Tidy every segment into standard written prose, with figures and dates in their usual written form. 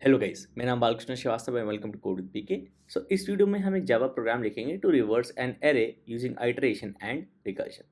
Hello guys, मेरा नाम बालकृष्ण श्रीवास्तव है। Welcome to code with PK. So इस वीडियो में हम एक जावा प्रोग्राम लिखेंगे to reverse an array using iteration and recursion.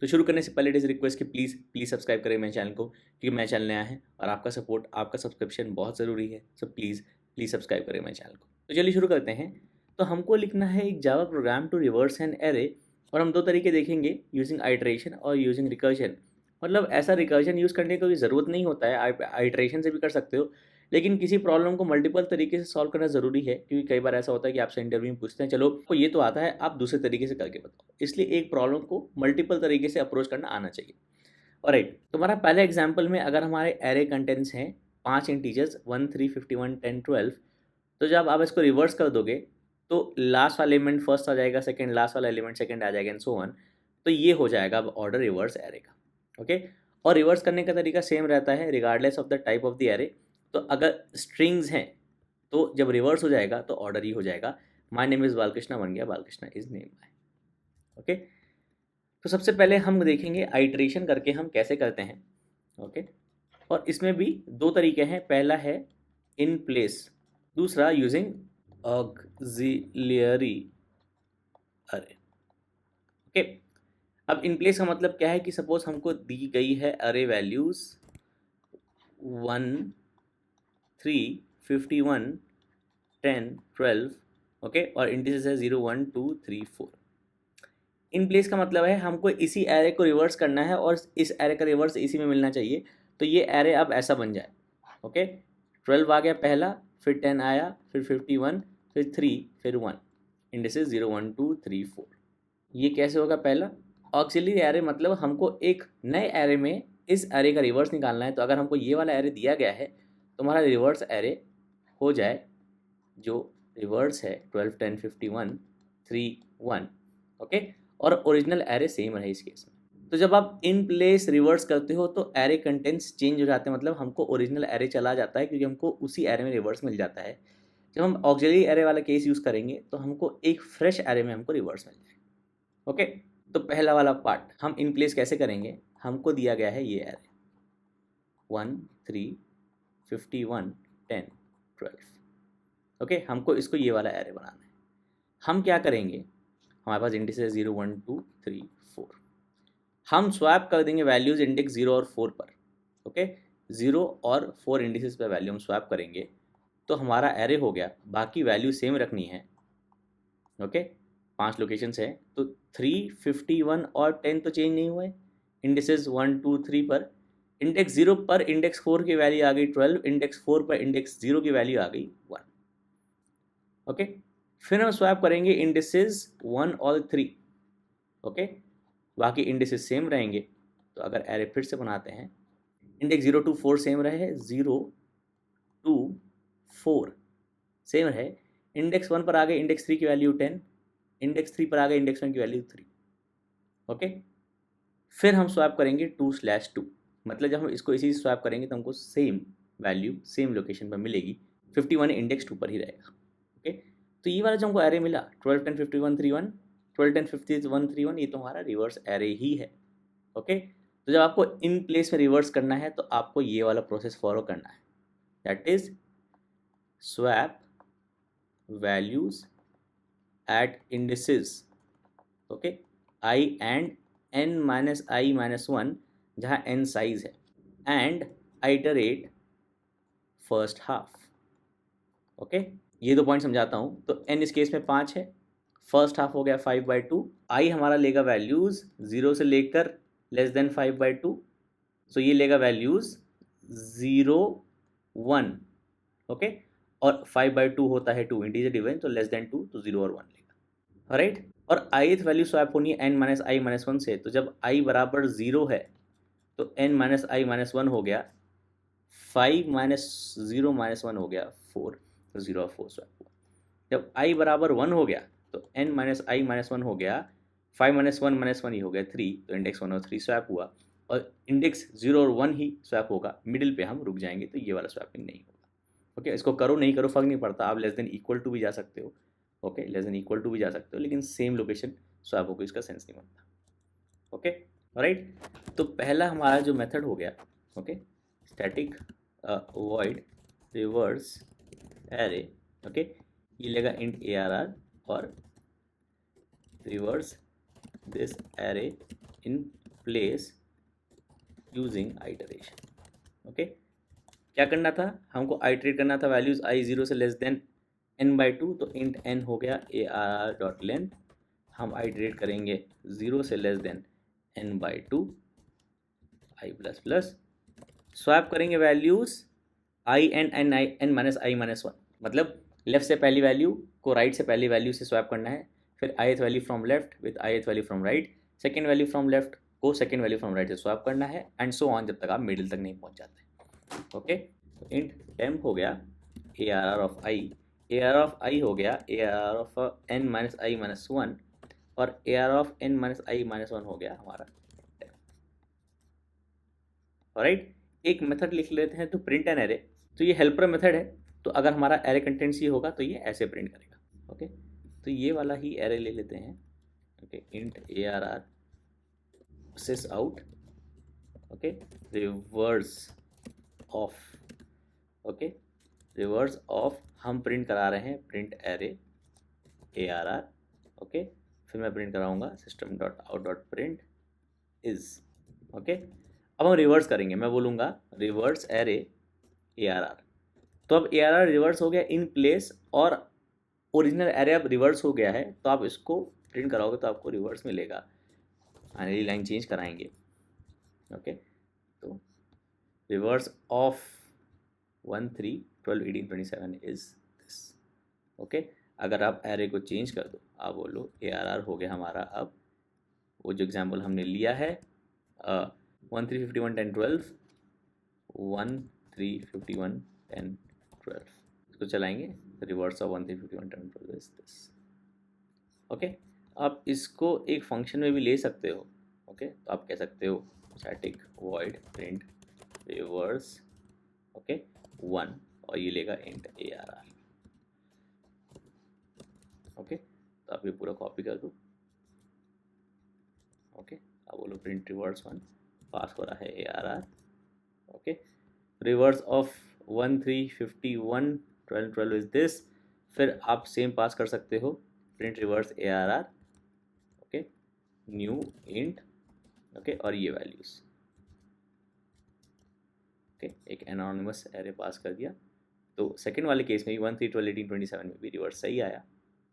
तो शुरू करने से पहले इट इज़ रिक्वेस्ट कि प्लीज़ सब्सक्राइब करें मेरे चैनल को, क्योंकि मेरा चैनल नया है और आपका सपोर्ट, आपका सब्सक्रिप्शन बहुत ज़रूरी है। सो प्लीज़ सब्सक्राइब करें मेरे चैनल को। तो चलिए शुरू करते हैं। तो हमको लिखना है एक Java program to reverse an array, और हम दो तरीके देखेंगे, यूजिंग आइटरेशन और यूजिंग रिकर्जन। मतलब ऐसा रिकर्जन यूज़ करने की कोई ज़रूरत नहीं होता है, आप आइटरेशन से भी कर सकते हो। लेकिन किसी प्रॉब्लम को मल्टीपल तरीके से सॉल्व करना ज़रूरी है, क्योंकि कई बार ऐसा होता है कि आपसे इंटरव्यू में पूछते हैं, चलो आपको ये तो आता है, आप दूसरे तरीके से करके बताओ। इसलिए एक प्रॉब्लम को मल्टीपल तरीके से अप्रोच करना आना चाहिए। ऑलराइट, तुम्हारा पहले एग्जाम्पल में अगर हमारे एरे कंटेंट्स हैं 5 इंटीजर्स 1 3 51 10 12, तो जब आप इसको रिवर्स कर दोगे तो लास्ट वाला एलिमेंट फर्स्ट आ जाएगा, सेकंड लास्ट वाला एलिमेंट सेकंड आ जाएगा, एंड सो ऑन। तो ये हो जाएगा अब ऑर्डर रिवर्स एरे का। ओके, और रिवर्स करने का तरीका सेम रहता है regardless of the type of the array. तो अगर स्ट्रिंग्स हैं तो जब रिवर्स हो जाएगा तो ऑर्डर ही हो जाएगा। माय नेम इज़ बालकृष्णा बन गया Balkrishna is name my. Okay, तो सबसे पहले हम देखेंगे आइटरेशन करके हम कैसे करते हैं। ओके, और इसमें भी दो तरीके हैं। पहला है इन प्लेस, दूसरा यूजिंग ऑक्सिलियरी अरे। ओके, अब इन प्लेस का मतलब क्या है कि सपोज हमको दी गई है अरे वैल्यूज 1 3 51 10 12। ओके, और इंडिसेस है 0 1 2 3 4। इन प्लेस का मतलब है हमको इसी एरे को रिवर्स करना है और इस एरे का रिवर्स इसी में मिलना चाहिए। तो ये एरे अब ऐसा बन जाए। ओके, 12 आ गया पहला, फिर 10 आया, फिर 51, फिर 3, फिर 1। इंडिसेस 0 1 2 3 4। ये कैसे होगा? पहला ऑक्सिलरी एरे मतलब हमको एक नए एरे में इस एरे का रिवर्स निकालना है। तो अगर हमको ये वाला एरे दिया गया है तो हमारा रिवर्स एरे हो जाए, जो रिवर्स है 12 10 51 3 1। ओके, और ओरिजिनल एरे सेम रहे इस केस में। तो जब आप इन प्लेस रिवर्स करते हो तो एरे कंटेंट्स चेंज हो जाते हैं, मतलब हमको ओरिजिनल एरे चला जाता है, क्योंकि हमको उसी एरे में रिवर्स मिल जाता है। जब हम ऑक्सिलरी एरे वाला केस यूज़ करेंगे तो हमको एक फ्रेश एरे में हमको रिवर्स मिल जाएगा। ओके, तो पहला वाला पार्ट हम इन प्लेस कैसे करेंगे। हमको दिया गया है ये एरे 1 3 51 10 12। ओके, हमको इसको ये वाला एरे बनाना है। हम क्या करेंगे, हमारे पास इंडिसेस 0 1 2 3 4। हम स्वैप कर देंगे वैल्यूज़ इंडेक्स 0 और 4 पर। ओके, 0 और 4 इंडिसेस पर वैल्यू हम स्वैप करेंगे तो हमारा एरे हो गया। बाकी वैल्यू सेम रखनी है। ओके, 5 लोकेशंस है तो 3 51 और 10 तो चेंज नहीं हुए। इंडिसेस 1 2 3 पर, इंडेक्स 0 पर इंडेक्स 4 की वैल्यू आ गई 12, इंडेक्स 4 पर इंडेक्स 0 की वैल्यू आ गई 1। ओके, फिर हम स्वैप करेंगे इंडिसेस 1 और 3। ओके, बाकी इंडिसेस सेम रहेंगे। तो अगर एरे फिर से बनाते हैं, इंडेक्स 0 टू 4 सेम रहे, 0 2 4 सेम रहे। इंडेक्स 1 पर आ गए इंडेक्स 3 की वैल्यू 10, इंडेक्स 3 पर आ गए इंडेक्स 1 की वैल्यू 3। ओके, फिर हम स्वैप करेंगे 2/2, मतलब जब हम इसको इसी से स्वैप करेंगे तो हमको सेम वैल्यू सेम लोकेशन पर मिलेगी। 51 इंडेक्स 2 पर ही रहेगा। ओके, तो ये वाला जो हमको एरे मिला 12 10 51 3 1, 12 10 51 3 1, ये तो हमारा रिवर्स एरे ही है। ओके, तो जब आपको इन प्लेस में रिवर्स करना है तो आपको ये वाला प्रोसेस फॉलो करना है, that is swap values at indices. Okay, I and n minus I minus 1, जहाँ n साइज है, and iterate first half. Okay, ये दो पॉइंट समझाता हूँ। तो n इस केस में 5 है, फर्स्ट हाफ हो गया 5/2। आई हमारा लेगा वैल्यूज़ 0 से लेकर लेस देन 5/2। सो ये लेगा वैल्यूज़ 0 1। ओके, और 5/2 होता है 2 इंटीजर डिवीजन, तो लेस देन 2, तो 0 और 1 लेगा। राइट, और ith वैल्यू स्वैप होनी है n माइनस आई माइनस 1 से। तो जब i बराबर 0 है तो n माइनस आई माइनस 1 हो गया, 5 माइनस 0 माइनस 1 हो गया 4, तो 0 और 4 स्वैप हुआ। जब i बराबर 1 हो गया तो n माइनस आई माइनस 1 हो गया, 5 माइनस 1 ही हो गया 3, तो इंडेक्स 1 और 3 स्वैप हुआ, और इंडेक्स 0 और 1 ही स्वैप होगा। मिडिल पे हम रुक जाएंगे, तो ये वाला स्वैपिंग नहीं होगा। ओके, इसको करो नहीं करो फर्क नहीं पड़ता, आप लेस देन इक्वल टू भी जा सकते हो। Okay, less than equal to भी जा सकते हो, लेकिन सेम लोकेशन स्वैप होगी, इसका सेंस नहीं बनता। Okay, right. तो पहला हमारा जो मेथड हो गया, okay, static void reverse array, okay, ये लेगा इंट ARR और reverse this array in place using iteration. Okay, क्या करना था, हमको आइटरेट करना था वैल्यूज i 0 से लेस देन n/2, तो इंट n हो गया ARR डॉट लेंथ, हम आइटरेट करेंगे 0 से less than n/2 i plus plus, swap करेंगे values i and n minus i minus 1, मतलब लेफ्ट से पहली वैल्यू को राइट से पहली वैल्यू से स्वैप करना है, फिर ith value from left with ith value from right, second value from left को सेकेंड वैल्यू फ्रॉम राइट से स्वैप करना है, एंड सो ऑन जब तक आप मिडिल तक नहीं पहुंच जाते। ओके, तो इंट टेम्प हो गया ARR of i, ARR of i हो गया ARR of n minus i minus 1, और ARR of n minus i minus 1 हो गया हमारा टेम्प। ऑलराइट, एक मेथड लिख लेते हैं तो प्रिंट एन एरे, तो ये हेल्पर मेथड है, तो अगर हमारा एरे कंटेंट्स ये होगा तो ये ऐसे प्रिंट करेगा। ओके, तो ये वाला ही एरे ले लेते हैं। Okay, int ARR sys out, okay, reverse of, okay, reverse of हम प्रिंट करा रहे हैं प्रिंट एरे ARR, ओके, फिर मैं प्रिंट कराऊंगा system dot out dot print is. Okay, अब हम रिवर्स करेंगे, मैं बोलूँगा रिवर्स एरे ARR, तो अब ARR रिवर्स हो गया इन प्लेस और ओरिजिनल एरे अब रिवर्स हो गया है, तो आप इसको प्रिंट कराओगे तो आपको रिवर्स मिलेगा, फाइनली लाइन चेंज कराएंगे। ओके, तो reverse of 1 3 12 18 27 is this. Okay, अगर आप एरे को चेंज कर दो, आप बोलो ARR हो गया हमारा, अब वो जो एग्जाम्पल हमने लिया है 1 3 51 10 12 1 3 51 10 12, इसको चलाएंगे, reverse of 1 3 51 10 12 is this. Okay, आप इसको एक फंक्शन में भी ले सकते हो। ओके, तो आप कह सकते हो static void print reverse, okay, 1, और ये लेगा इंट ARR। ओके, तो आप ये पूरा कॉपी कर दो। ओके, अब बोलो प्रिंट रिवर्स 1, पास हो रहा है ARR। Okay, reverse of 1 3 51 12 12 is this, फिर आप सेम पास कर सकते हो print reverse ARR, okay, new int, okay, और ये वैल्यूज, ओके, एक एनोनिमस एरे पास कर दिया। तो सेकंड वाले केस में भी 1 3 12 18 27 में भी रिवर्स सही आया।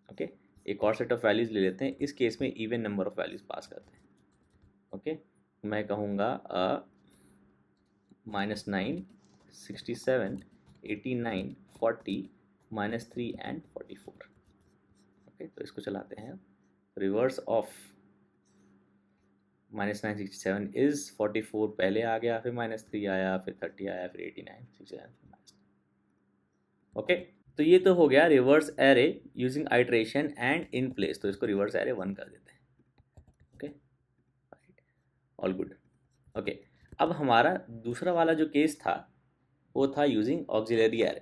ओके, एक और सेट ऑफ वैल्यूज ले लेते हैं, इस केस में even number of values pass करते हैं। ओके, मैं कहूँगा -9 67 89 40 -3 एंड 44। ओके, तो इसको चलाते हैं, रिवर्स ऑफ -9 67 इज 44 पहले आ गया, फिर -3 आया, फिर 30 आया, फिर 89 67। ओके, तो ये तो हो गया reverse array using iteration and in place, तो इसको रिवर्स एरे 1 कर देते हैं। Okay, all good. ओके, अब हमारा दूसरा वाला जो केस था वो था यूजिंग ऑक्सिलरी एरे,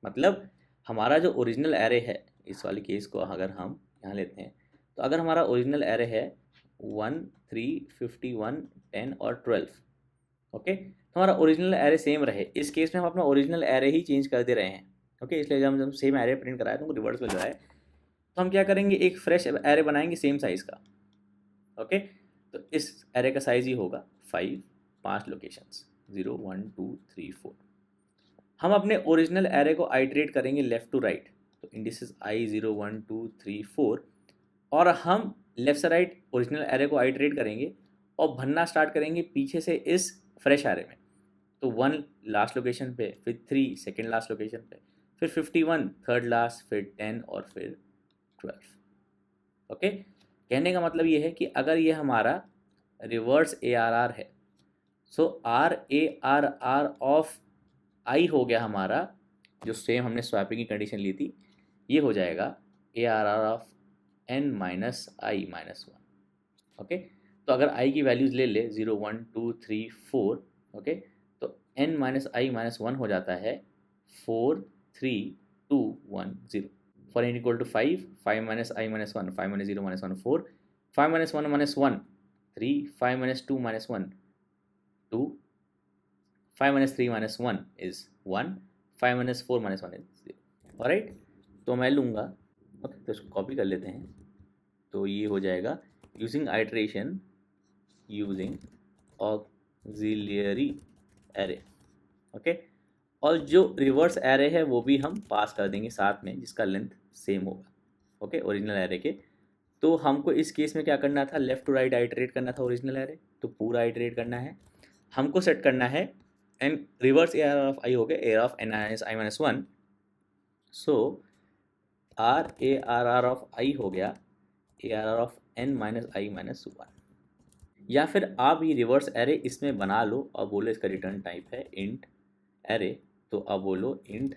मतलब हमारा जो ओरिजिनल एरे है, इस वाले केस को अगर हम यहाँ लेते हैं, तो अगर हमारा ओरिजिनल एरे है 1 3 51 10 और 12, ओके, तो हमारा ओरिजिनल एरे सेम रहे, इस केस में हम अपना ओरिजिनल एरे ही चेंज कर दे रहे हैं। ओके, इसलिए जब हम सेम एरे प्रिंट कराए तो हमको रिवर्स मिल रहा है, तो हम क्या करेंगे, एक फ्रेश एरे बनाएंगे सेम साइज़ का। ओके, तो इस एरे का साइज़ ही होगा 5 लोकेशंस 0 1 2 3 4। हम अपने ओरिजिनल एरे को आइट्रेट करेंगे लेफ़्ट टू राइट, तो इंडिसेस I 0 1 2 3 4, और हम लेफ़्ट से राइट ओरिजिनल एरे को आइट्रेट करेंगे और भरना स्टार्ट करेंगे पीछे से इस फ्रेश एरे में, तो 1 लास्ट लोकेशन पे, फिर 3 सेकेंड लास्ट लोकेशन पे, फिर 51 थर्ड लास्ट, फिर 10 और फिर 12। ओके, कहने का मतलब ये है कि अगर ये हमारा रिवर्स ARR है, सो RARR ऑफ I हो गया हमारा, जो सेम हमने स्वैपिंग की कंडीशन ली थी, ये हो जाएगा ARR of n minus I minus 1। Okay, तो अगर I की वैल्यूज़ ले ले 0 1 2 3 4, ओके, तो n माइनस I माइनस 1 हो जाता है 4 3 2 1 0। For n equal to 5 5 minus I minus 1 5 minus 0 minus 1 4 5 minus 1 minus 1 3, 5 minus 2 minus 1, 2, 5 minus 3 minus 1 is 1, 5 minus 4 minus 1 is 0। Alright, तो मैं लूँगा, ओके, तो इसको कॉपी कर लेते हैं। तो ये हो जाएगा using iteration using auxiliary array, okay. और जो रिवर्स एरे है वो भी हम पास कर देंगे साथ में, जिसका लेंथ सेम होगा, ओके, ओरिजिनल एरे के। तो हमको इस केस में क्या करना था, लेफ्ट टू राइट आइटरेट करना था ओरिजिनल एरे, तो पूरा आइटरेट करना है। हमको सेट करना है N reverse A R of I हो गया, A of N minus I minus 1, so R A R of I हो गया A R of N minus I minus 1। या फिर आप ये रिवर्स एरे इसमें बना लो और बोलो इसका रिटर्न टाइप है इंट एरे, तो अब बोलो int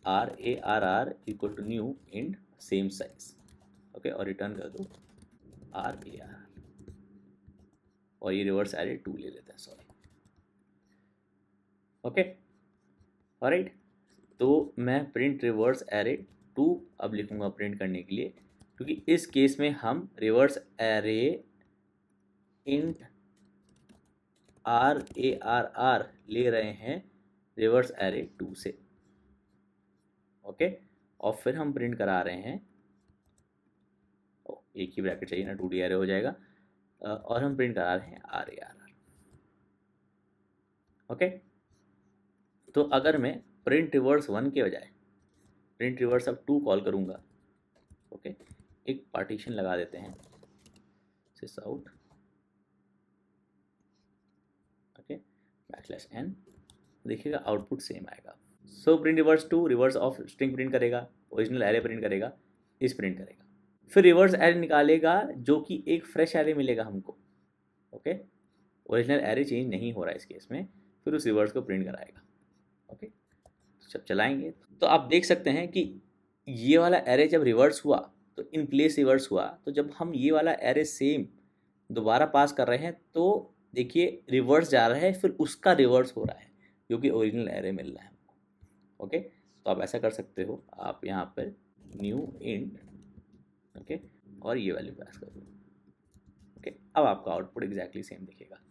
R A R equal to new int same size, okay, और रिटर्न कर दो आर ए आर, और ये रिवर्स एरे 2 ले लेते हैं, सॉरी, ओके, ऑलराइट। तो मैं प्रिंट रिवर्स एरे 2 अब लिखूंगा प्रिंट करने के लिए, क्योंकि इस केस में हम reverse array int R A R ले रहे हैं रिवर्स एरे 2 से, ओके, और फिर हम प्रिंट करा रहे हैं, एक ही ब्रैकेट चाहिए ना, 2D एरे हो जाएगा, और हम प्रिंट करा रहे हैं आर ए आर, ओके। तो अगर मैं प्रिंट रिवर्स 1 के बजाय प्रिंट रिवर्स अब 2 कॉल करूँगा, ओके, एक पार्टीशन लगा देते हैं सिस आउट, ओके, बैकस्लैश n, देखिएगा आउटपुट सेम आएगा। So print reverse 2 reverse of string print करेगा, ओरिजिनल एरे प्रिंट करेगा, इस प्रिंट करेगा, फिर रिवर्स एरे निकालेगा जो कि एक फ्रेश एरे मिलेगा हमको, ओके, ओरिजिनल एरे चेंज नहीं हो रहा है इस केस में, फिर उस रिवर्स को प्रिंट कराएगा, ओके। जब चलाएंगे तो आप देख सकते हैं कि ये वाला एरे जब रिवर्स हुआ तो इन प्लेस रिवर्स हुआ, तो जब हम ये वाला एरे सेम दोबारा पास कर रहे हैं तो देखिए रिवर्स जा रहा है, फिर उसका रिवर्स हो रहा है, जो कि ओरिजिनल एरे मिल रहा है हमको, ओके। तो आप ऐसा कर सकते हो, आप यहाँ पर न्यू इंट, ओके, और ये वैल्यू पास कर दो, ओके। अब आपका आउटपुट एग्जैक्टली सेम दिखेगा,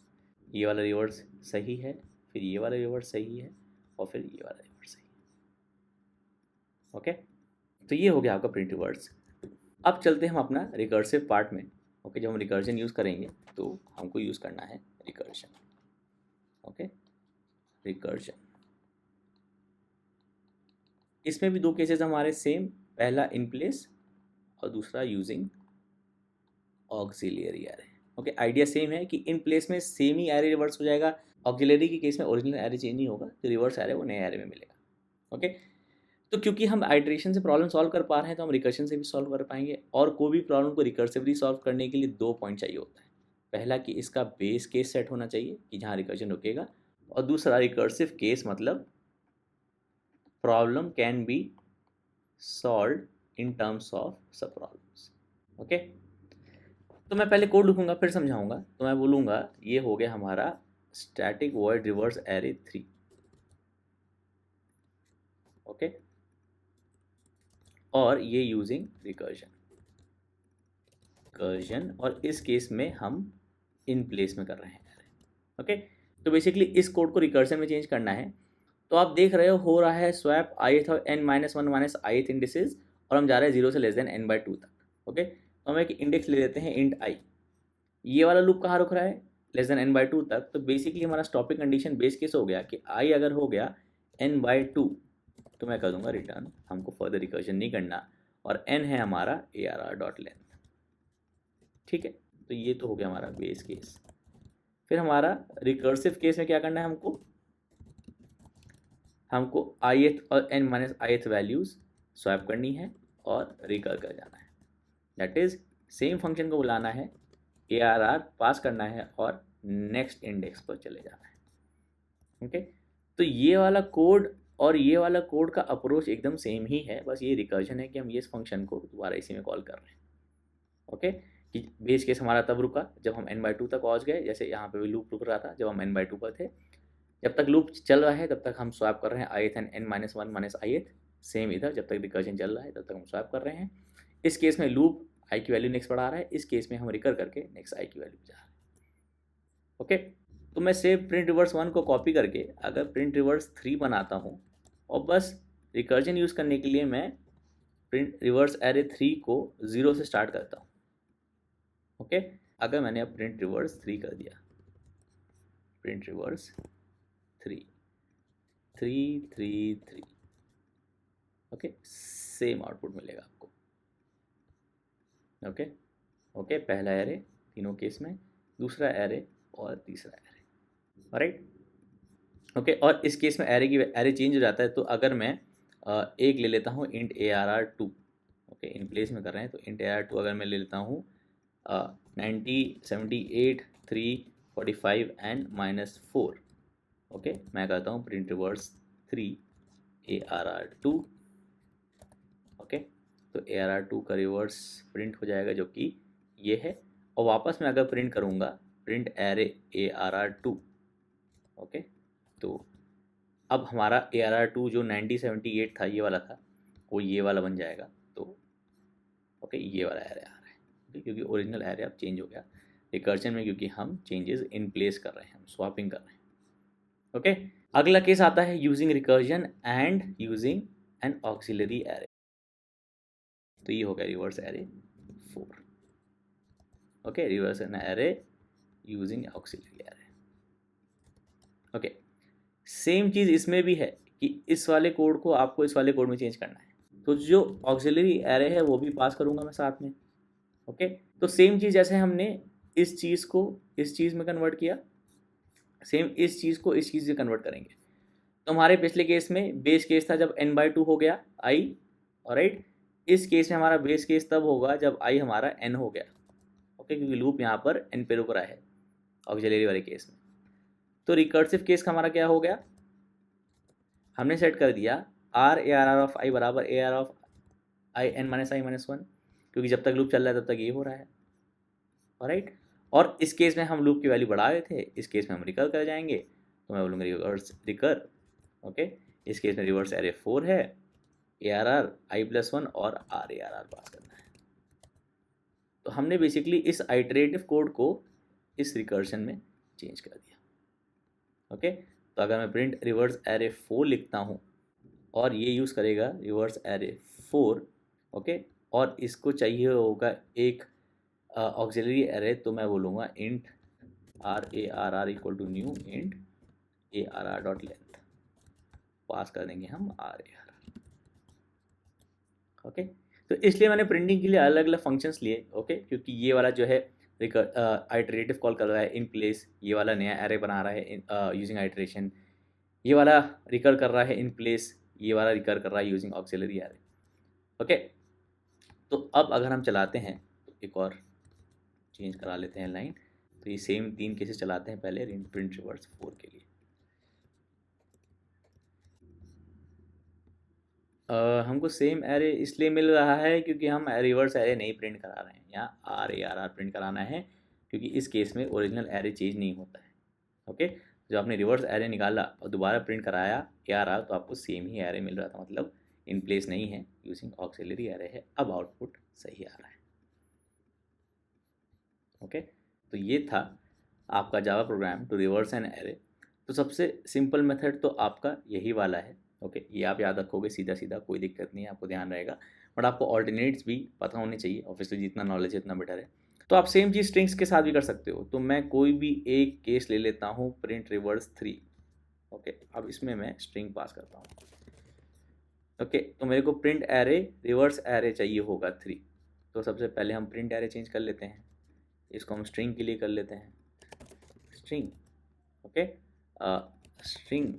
ये वाला रिवर्स सही है, फिर ये वाला रिवर्स सही है, और फिर ये वाला रिवर्स सही है, ओके। तो ये हो गया आपका प्रिंट रिवर्स। अब चलते हैं हम अपना रिकर्सिव पार्ट में, ओके। जब हम रिकर्जन यूज़ करेंगे तो हमको यूज़ करना है रिकर्जन, ओके, रिकर्जन। इसमें भी 2 केसेस हमारे सेम, पहला इन प्लेस और दूसरा using auxiliary array, okay. Idea same है कि इन प्लेस में सेम ही एरे रिवर्स हो जाएगा, ऑक्सिलियरी के केस में ओरिजिनल एरे चेंज नहीं होगा, तो रिवर्स एरे वो नए एरे में मिलेगा, ओके। तो क्योंकि हम आइट्रेशन से प्रॉब्लम सॉल्व कर पा रहे हैं तो हम रिकर्शन से भी सॉल्व कर पाएंगे, और कोई भी प्रॉब्लम को रिकर्सिवली सॉल्व करने के लिए 2 पॉइंट चाहिए होता है। पहला कि इसका बेस केस सेट होना चाहिए कि जहाँ रिकर्जन रुकेगा, और दूसरा रिकर्सिव केस मतलब problem can be solve in terms of सब प्रॉब्लम्स, ओके। तो मैं पहले कोड लिखूंगा फिर समझाऊंगा, तो मैं बोलूँगा ये हो गया हमारा static void reverse array 3, okay, और ये यूजिंग रिकर्जन, और इस केस में हम इन प्लेस में कर रहे हैं एरे, ओके। तो बेसिकली इस कोड को रिकर्जन में चेंज करना है, तो आप देख रहे हो रहा है स्वैप ith और n minus 1 minus ith indices, और हम जा रहे हैं 0 से लेस देन n/2 तक, ओके। तो हम एक इंडेक्स ले लेते हैं इंट i, ये वाला लूप कहाँ रुक रहा है, लेस देन n/2 तक। तो बेसिकली हमारा स्टॉपिंग कंडीशन बेस केस हो गया कि i अगर हो गया n/2 तो मैं कर दूंगा रिटर्न, हमको फर्दर रिकर्जन नहीं करना, और n है हमारा arr.length, ठीक है। तो ये तो हो गया हमारा बेस केस। फिर हमारा रिकर्सिव केस में क्या करना है, हमको ith और n minus ith values swap करनी है और रिकर कर जाना है, दैट इज़ सेम फंक्शन को बुलाना है, arr पास करना है और नेक्स्ट इंडेक्स पर चले जाना है, ओके। तो ये वाला कोड और ये वाला कोड का अप्रोच एकदम सेम ही है, बस ये रिकर्जन है कि हम ये इस फंक्शन को दोबारा इसी में कॉल कर रहे हैं, ओके। कि बेस केस हमारा तब रुका जब हम n/2 तक पहुँच गए, जैसे यहाँ पे भी लूप रुक रहा था जब हम n/2 पर थे। जब तक लूप चल रहा है तब तक हम स्वैप कर रहे हैं ith and n minus 1 minus ith, same इधर जब तक रिकर्जन चल रहा है तब तक हम स्वैप कर रहे हैं। इस केस में लूप आई की वैल्यू नेक्स्ट बढ़ा रहा है, इस केस में हम रिकर करके नेक्स्ट आई की वैल्यू पे जा रहे हैं। ओके, तो मैं सेव प्रिंट रिवर्स 1 को कॉपी करके अगर प्रिंट रिवर्स 3 बनाता हूँ और बस रिकर्जन यूज़ करने के लिए मैं प्रिंट रिवर्स एरे 3 को 0 से स्टार्ट करता हूँ। ओके, अगर मैंने अब प्रिंट रिवर्स 3 कर दिया, print reverse 3 3 3 3, okay, same output मिलेगा आपको। ओके ओके, पहला एरे तीनों केस में, दूसरा एरे और तीसरा एरे, राइट। ओके, और इस केस में एरे चेंज हो जाता है। तो अगर मैं एक ले लेता हूँ int ARR2, okay, in place में कर रहे हैं तो इंट ARR2 अगर मैं ले लेता हूँ 90 78 3 45 एंड -4, ओके, मैं करता हूँ प्रिंट रिवर्स 3 ARR2, ओके, तो ARR2 का रिवर्स प्रिंट हो जाएगा जो कि ये है। और वापस मैं अगर प्रिंट करूँगा प्रिंट एरे ARR2, ओके, तो अब हमारा ARR2 जो 90 78 था, ये वाला था, वो ये वाला बन जाएगा। तो ओके, ये वाला एरे आ रहा है, okay, क्योंकि ओरिजिनल एरे अब चेंज हो गया रिकर्जन में, क्योंकि हम चेंजेस इन प्लेस कर रहे हैं, हम स्वैपिंग कर रहे हैं। ओके, अगला केस आता है using recursion and using an auxiliary array. तो ये हो गया reverse array 4। Okay, reverse an array using auxiliary array. Okay, same चीज़ इसमें भी है कि इस वाले कोड को आपको इस वाले कोड में चेंज करना है। तो जो ऑक्सिलरी एरे है वो भी पास करूँगा मैं साथ में। ओके, तो सेम चीज़ जैसे हमने इस चीज़ को इस चीज़ में कन्वर्ट किया, सेम इस चीज़ को इस चीज़ से कन्वर्ट करेंगे। तो हमारे पिछले केस में बेस केस था जब n/2 हो गया आई, और राइट, इस केस में हमारा बेस केस तब होगा जब आई हमारा n हो गया। ओके, क्योंकि लूप यहाँ पर n पे रुक रहा है ऑक्सिलरी वाले केस में। तो रिकर्सिव केस का हमारा क्या हो गया, हमने सेट कर दिया ARR ऑफ आई बराबर AR of I n - i - 1, क्योंकि जब तक लूप चल रहा है तब तक ये हो रहा है, राइट। और इस केस में हम लूप की वैल्यू बढ़ा रहे थे, इस केस में हम रिकर कर जाएंगे, तो मैं बोलूँगा रिवर्स रिकर। ओके, इस केस में रिवर्स एरे 4 है, ARR i+1 और RARR पास करना है। तो हमने बेसिकली इस आइटरेटिव कोड को इस रिकर्शन में चेंज कर दिया। ओके, तो अगर मैं प्रिंट रिवर्स एरे 4 लिखता हूँ और ये यूज़ करेगा रिवर्स एरे 4, ओके, और इसको चाहिए होगा एक ऑक्सिलरी एरे, तो मैं बोलूँगा int RARR equal to new int ARR dot length, pass कर देंगे हम RAR। ओके, तो इसलिए मैंने प्रिंटिंग के लिए अलग अलग फंक्शंस लिए। ओके, क्योंकि ये वाला जो है आइटरेटिव कॉल कर रहा है इन प्लेस, ये वाला नया एरे बना रहा है यूजिंग आइटरेशन, ये वाला रिकर कर रहा है इन प्लेस, ये वाला रिकर कर रहा है यूजिंग ऑक्सिलरी एरे। ओके, तो अब अगर हम चलाते हैं तो एक और चेंज करा लेते हैं लाइन। तो ये सेम 3 केसेस चलाते हैं पहले प्रिंट रिवर्स 4 के लिए। हमको सेम एरे इसलिए मिल रहा है क्योंकि हम रिवर्स एरे नहीं प्रिंट करा रहे हैं, यहाँ RARR प्रिंट कराना है, क्योंकि इस केस में ओरिजिनल एरे चेंज नहीं होता है। ओके, जब आपने रिवर्स एरे निकाला और दोबारा प्रिंट कराया ARR, तो आपको सेम ही एरे मिल रहा था, मतलब इन प्लेस नहीं है, यूजिंग ऑक्सिलरी एरे है। अब आउटपुट सही आ रहा है। ओके, तो ये था आपका Java program to reverse an array. तो सबसे सिंपल मेथड तो आपका यही वाला है। ओके, ये आप याद रखोगे सीधा सीधा, कोई दिक्कत नहीं है, आपको ध्यान रहेगा। बट आपको ऑल्टरनेट्स भी पता होने चाहिए, ऑब्वियसली जितना नॉलेज है उतना बेटर है। तो आप सेम चीज़ स्ट्रिंग्स के साथ भी कर सकते हो। तो मैं कोई भी एक केस ले लेता हूँ, प्रिंट रिवर्स 3। ओके, अब इसमें मैं स्ट्रिंग पास करता हूँ। ओके, तो मेरे को प्रिंट एरे रिवर्स एरे चाहिए होगा 3। तो सबसे पहले हम प्रिंट एरे चेंज कर लेते हैं, इसको हम स्ट्रिंग के लिए कर लेते हैं string. Okay, string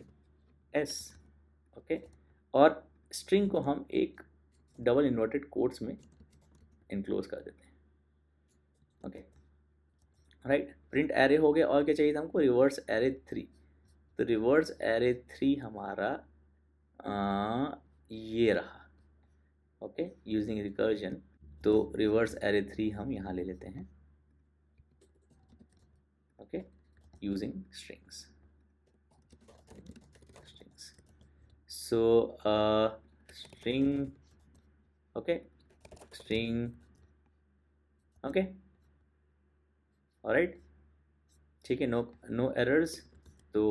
S, okay, और स्ट्रिंग को हम एक डबल इन्वर्टेड कोट्स में इनक्लोज कर देते हैं। ओके, राइट, प्रिंट एरे हो गया, और क्या चाहिए था हमको, रिवर्स एरे 3। तो रिवर्स एरे 3 हमारा ये रहा। ओके, यूजिंग रिकर्जन, तो रिवर्स एरे 3 हम यहाँ ले लेते हैं। Okay, using strings. So string, okay, string okay, alright, ठीक है, नो एरर्स। तो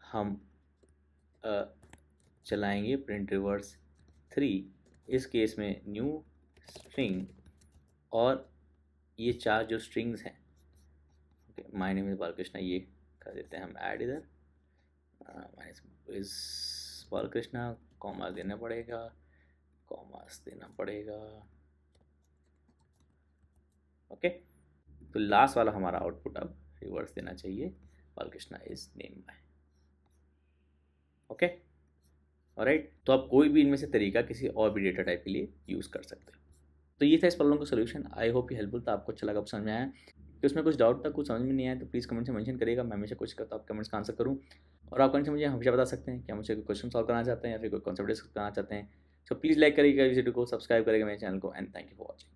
हम चलाएंगे प्रिंट रिवर्स 3, इस केस में न्यू स्ट्रिंग, और ये 4 जो स्ट्रिंग्स हैं, okay, my name is Balkrishna, ये कर देते हैं हम ऐड इधर। My name is Balkrishna, comma देना पड़ेगा, कॉमास देना पड़ेगा, ओके। तो लास्ट वाला हमारा आउटपुट अब रिवर्स देना चाहिए, Balkrishna is name by, okay, alright. तो आप कोई भी इनमें से तरीका किसी और भी डेटा टाइप के लिए यूज़ कर सकते हो। तो ये था इस प्रॉब्लम का सोल्यूशन। आई होप ये हेल्पफुल था, आपको अच्छा लगा, आपको समझ में आया। कि उसमें कुछ डाउट था, कुछ समझ में नहीं आया, तो प्लीज़ कमेंट से मेंशन करिएगा। मैं हमेशा कोशिश करता हूँ आप कमेंट्स का आंसर करूँ, और आप कमेंट से मुझे हमेशा बता सकते हैं कि आप मुझे कोई क्वेश्चन सॉल्व करना चाहते हैं या फिर कोई कॉन्सेप्ट डिस्कस करना चाहते हैं। सो प्लीज़ लाइक करिएगा इस वीडियो को, सब्सक्राइब करिएगा मेरे चैनल को, and thank you for watching.